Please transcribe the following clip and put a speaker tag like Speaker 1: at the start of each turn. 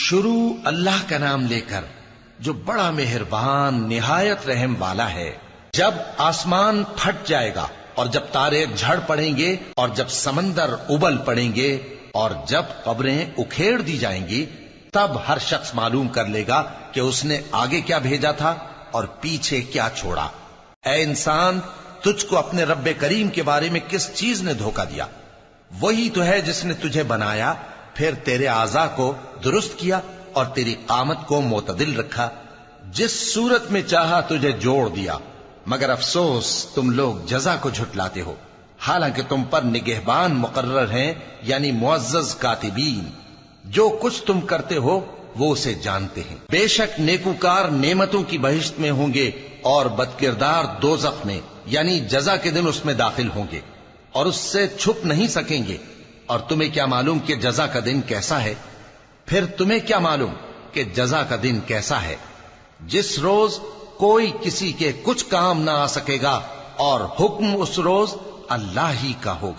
Speaker 1: شروع اللہ کا نام لے کر جو بڑا مہربان نہایت رحم والا ہے۔ جب آسمان پھٹ جائے گا اور جب تارے جھڑ پڑیں گے اور جب سمندر ابل پڑیں گے اور جب قبریں اکھیڑ دی جائیں گی، تب ہر شخص معلوم کر لے گا کہ اس نے آگے کیا بھیجا تھا اور پیچھے کیا چھوڑا۔ اے انسان، تجھ کو اپنے رب کریم کے بارے میں کس چیز نے دھوکہ دیا؟ وہی تو ہے جس نے تجھے بنایا، پھر تیرے اعضاء کو درست کیا اور تیری قامت کو معتدل رکھا، جس صورت میں چاہا تجھے جوڑ دیا۔ مگر افسوس تم لوگ جزا کو جھٹلاتے ہو، حالانکہ تم پر نگہبان مقرر ہیں، یعنی معزز کاتبین۔ جو کچھ تم کرتے ہو وہ اسے جانتے ہیں۔ بے شک نیکوکار نعمتوں کی بہشت میں ہوں گے اور بدکردار دوزخ میں، یعنی جزا کے دن اس میں داخل ہوں گے اور اس سے چھپ نہیں سکیں گے۔ اور تمہیں کیا معلوم کہ جزا کا دن کیسا ہے؟ پھر تمہیں کیا معلوم کہ جزا کا دن کیسا ہے؟ جس روز کوئی کسی کے کچھ کام نہ آ سکے گا اور حکم اس روز اللہ ہی کا ہوگا۔